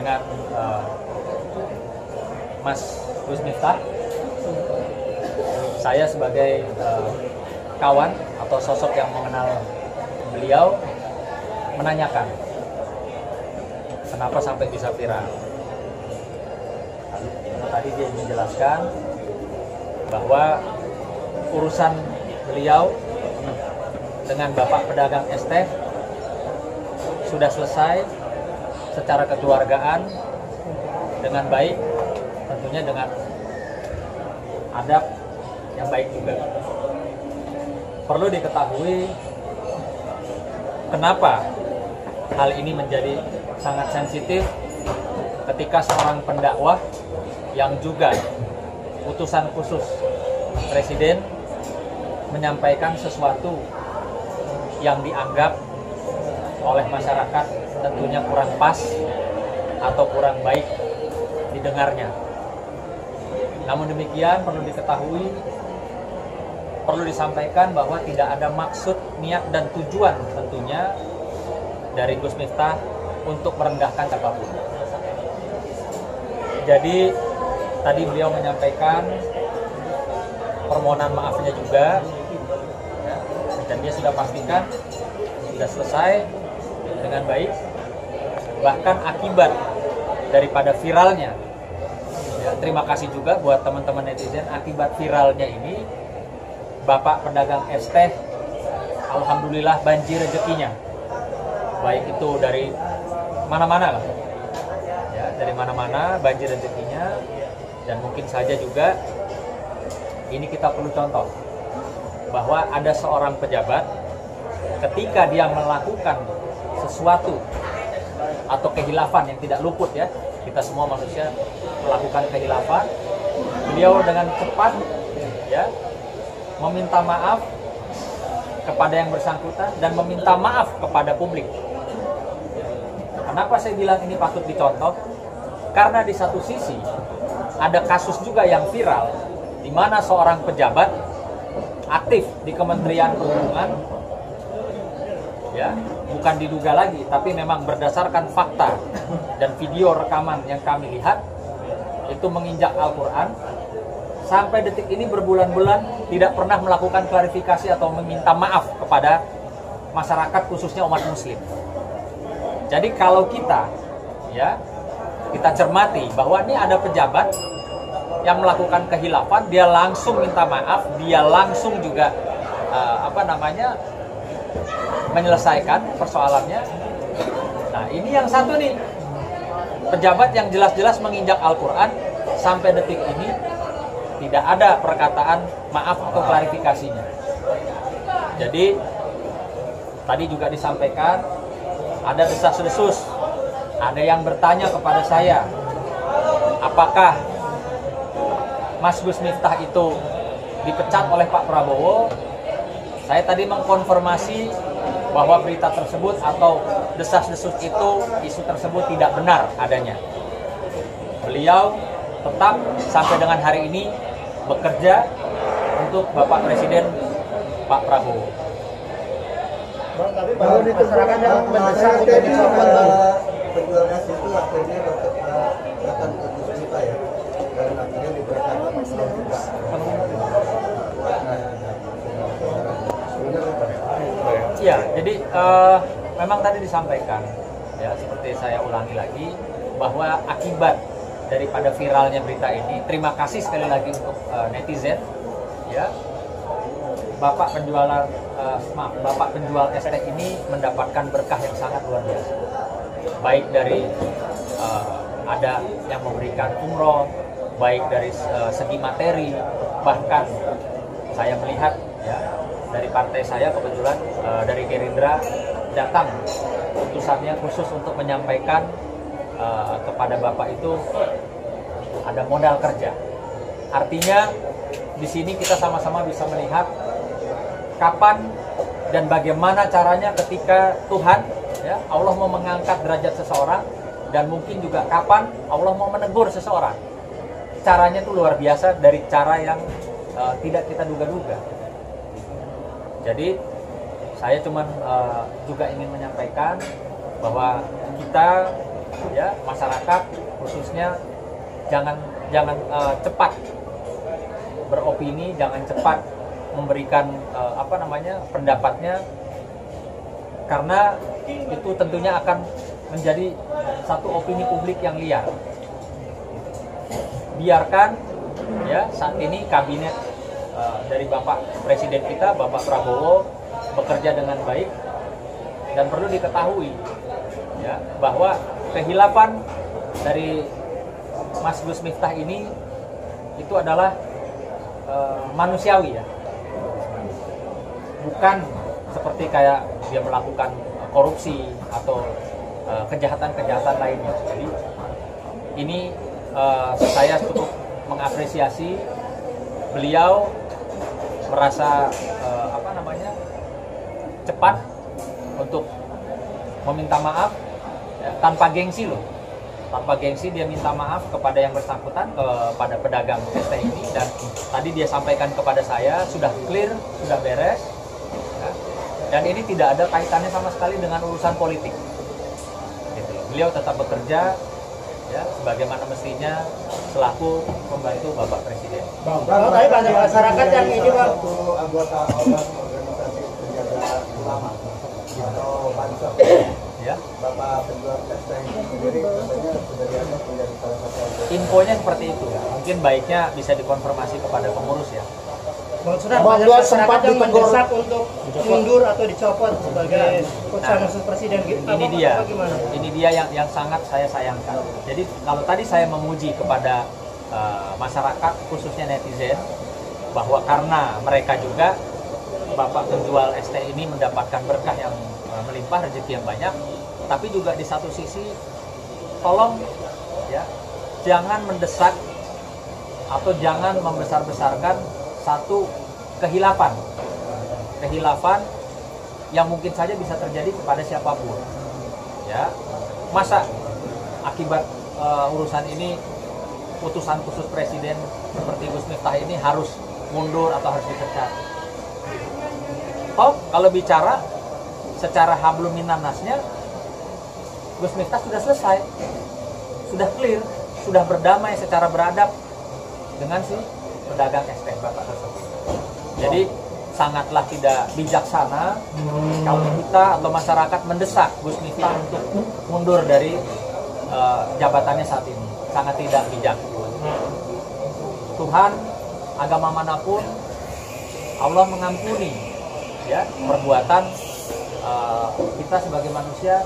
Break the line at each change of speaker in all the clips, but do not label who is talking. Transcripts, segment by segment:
dengan Mas Gus Miftah. Saya sebagai kawan atau sosok yang mengenal beliau menanyakan kenapa sampai bisa viral. Tadi dia menjelaskan bahwa urusan beliau dengan Bapak pedagang es teh sudah selesai secara kekeluargaan dengan baik, tentunya dengan adab yang baik juga. Perlu diketahui kenapa hal ini menjadi sangat sensitif ketika seorang pendakwah yang juga utusan khusus Presiden menyampaikan sesuatu yang dianggap oleh masyarakat tentunya kurang pas atau kurang baik didengarnya. Namun demikian perlu diketahui, perlu disampaikan bahwa tidak ada maksud, niat, dan tujuan tentunya dari Gus Miftah untuk merendahkan siapapun. Jadi tadi beliau menyampaikan permohonan maafnya juga, dan dia sudah pastikan sudah selesai dengan baik. Bahkan akibat daripada viralnya, ya, terima kasih juga buat teman-teman netizen, akibat viralnya ini Bapak pedagang es teh alhamdulillah banjir rezekinya, baik itu dari mana-mana lah, ya, dari mana-mana banjir rezekinya. Dan mungkin saja juga ini kita perlu contoh bahwa ada seorang pejabat ketika dia melakukan sesuatu atau kehilafan yang tidak luput, ya, kita semua manusia melakukan kehilafan, beliau dengan cepat, ya, meminta maaf kepada yang bersangkutan dan meminta maaf kepada publik. Kenapa saya bilang ini patut dicontoh? Karena di satu sisi ada kasus juga yang viral di mana seorang pejabat aktif di Kementerian Perhubungan, ya, bukan diduga lagi, tapi memang berdasarkan fakta dan video rekaman yang kami lihat itu menginjak Al-Quran. Sampai detik ini berbulan-bulan tidak pernah melakukan klarifikasi atau meminta maaf kepada masyarakat, khususnya umat muslim. Jadi kalau kita, ya, kita cermati bahwa ini ada pejabat yang melakukan kehilafan, dia langsung minta maaf, dia langsung juga menyelesaikan persoalannya. Nah, ini yang satu nih, pejabat yang jelas-jelas menginjak Al-Quran, sampai detik ini tidak ada perkataan maaf atau klarifikasinya. Jadi tadi juga disampaikan ada desas-desus, ada yang bertanya kepada saya, apakah Mas Gus Miftah itu dipecat oleh Pak Prabowo? Saya tadi mengkonfirmasi bahwa berita tersebut atau desas-desus itu, isu tersebut tidak benar adanya. Beliau tetap sampai dengan hari ini bekerja untuk Bapak Presiden Pak Prabowo.
Tapi masyarakat yang mendesak untuk dicopot, penjual nasi itu akhirnya datang ke Gus Miftah, ya, dan akhirnya diberikan juga.
Ya, jadi memang tadi disampaikan, ya, seperti saya ulangi lagi bahwa akibat daripada viralnya berita ini, terima kasih sekali lagi untuk netizen, ya, Bapak penjual es teh ini mendapatkan berkah yang sangat luar biasa. Baik dari ada yang memberikan umroh, baik dari segi materi, bahkan saya melihat, ya, dari partai saya kebetulan dari Gerindra datang utusannya khusus untuk menyampaikan kepada Bapak itu ada modal kerja. Artinya di sini kita sama-sama bisa melihat kapan dan bagaimana caranya ketika Tuhan, ya, Allah mau mengangkat derajat seseorang, dan mungkin juga kapan Allah mau menegur seseorang. Caranya itu luar biasa, dari cara yang tidak kita duga-duga. Jadi saya cuma juga ingin menyampaikan bahwa kita ya masyarakat khususnya jangan cepat beropini, jangan cepat memberikan pendapatnya, karena itu tentunya akan menjadi satu opini publik yang liar. Biarkan ya saat ini kabinet dari Bapak Presiden kita, Bapak Prabowo, bekerja dengan baik, dan perlu diketahui ya bahwa kehilafan dari Mas Gus Miftah ini itu adalah manusiawi ya, bukan seperti kayak dia melakukan korupsi atau kejahatan-kejahatan lainnya. Jadi ini saya cukup mengapresiasi beliau merasa cepat untuk meminta maaf ya, tanpa gengsi loh. Tanpa gengsi dia minta maaf kepada yang bersangkutan, kepada pedagang ST ini, dan tadi dia sampaikan kepada saya sudah clear, sudah beres ya. Dan ini tidak ada kaitannya sama sekali dengan urusan politik gitu. Beliau tetap bekerja ya sebagaimana mestinya selaku pembantu Bapak Presiden.
Bang, tapi banyak masyarakat yang ini Bang,
anggota organisasi penjaga ulama atau bansos
Ya.
Bapak penjual ST sendiri katanya sudah dianggap menjadi salah satu anggota.
Infonya seperti itu. Mungkin baiknya bisa dikonfirmasi kepada pengurus ya.
Bang Sunan, banyak masyarakat yang mendesak untuk mundur atau dicopot sebagai putusan khusus presiden gitu.
Ini dia yang sangat saya sayangkan. Jadi kalau tadi saya memuji kepada masyarakat khususnya netizen bahwa karena mereka juga Bapak penjual ST ini mendapatkan berkah yang melimpah, rezeki yang banyak, tapi juga di satu sisi tolong ya jangan mendesak atau jangan membesar-besarkan satu kehilafan yang mungkin saja bisa terjadi kepada siapapun ya. Masa akibat urusan ini putusan khusus presiden seperti Gus Miftah ini harus mundur atau harus dipecat? Kalau bicara secara hablum minan nasnya, Gus Miftah sudah selesai, sudah clear, sudah berdamai secara beradab dengan si pedagang ST Bapak tersebut. Jadi sangatlah tidak bijaksana kalau kita atau masyarakat mendesak Gus Miftah untuk mundur dari jabatannya saat ini. Sangat tidak bijak. Tuhan, agama manapun, Allah mengampuni ya perbuatan kita sebagai manusia.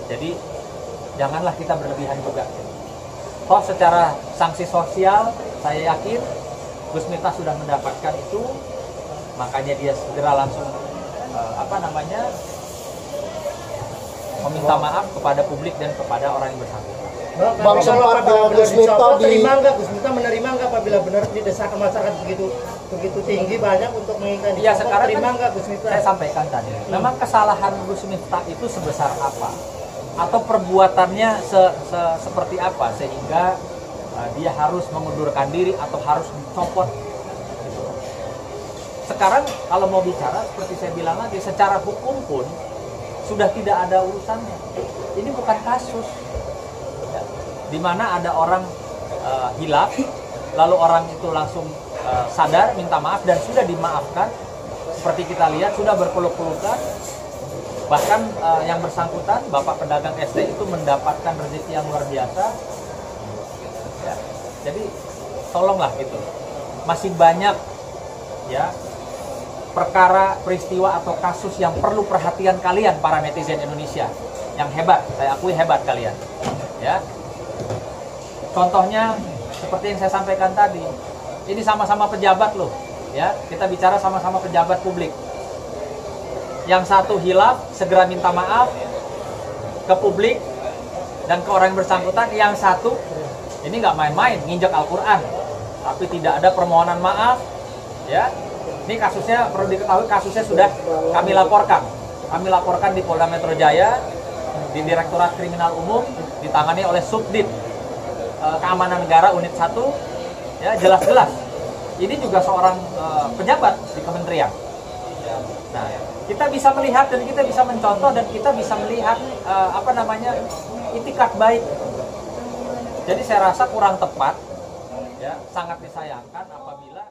Jadi janganlah kita berlebihan juga. Secara sanksi sosial saya yakin Gus Miftah sudah mendapatkan itu, makanya dia segera langsung meminta maaf kepada publik dan kepada orang yang bersangkutan.
Bang, kalau Gus Miftah terima nggak? Gus Miftah menerima nggak apabila benar didesakan masyarakat begitu tinggi banyak untuk menginginkan
ya, sekarang
terima
kan
nggak Gus Miftah?
Saya sampaikan tadi, memang kesalahan Gus Miftah itu sebesar apa? Atau perbuatannya seperti apa sehingga dia harus mengundurkan diri atau harus dicopot gitu. Sekarang kalau mau bicara seperti saya bilang lagi, secara hukum pun sudah tidak ada urusannya. Ini bukan kasus ya, di mana ada orang hilaf lalu orang itu langsung sadar minta maaf dan sudah dimaafkan. Seperti kita lihat sudah berpeluk-pelukan. Bahkan yang bersangkutan Bapak pedagang ST itu mendapatkan rezeki yang luar biasa ya. Jadi tolonglah gitu, masih banyak ya perkara, peristiwa atau kasus yang perlu perhatian kalian para netizen Indonesia yang hebat. Saya akui hebat kalian ya. Contohnya seperti yang saya sampaikan tadi, ini sama-sama pejabat loh ya, kita bicara sama-sama pejabat publik. Yang satu hilaf, segera minta maaf ke publik dan ke orang yang bersangkutan. Yang satu, ini nggak main-main, nginjek Al-Quran, tapi tidak ada permohonan maaf. Ya, ini kasusnya perlu diketahui, kasusnya sudah kami laporkan. Kami laporkan di Polda Metro Jaya, di Direktorat Kriminal Umum, ditangani oleh Subdit Keamanan Negara Unit 1. Ya, jelas-jelas. Ini juga seorang pejabat di kementerian. Nah, kita bisa melihat dan kita bisa mencontoh dan kita bisa melihat itikat baik. Jadi saya rasa kurang tepat, ya, sangat disayangkan apabila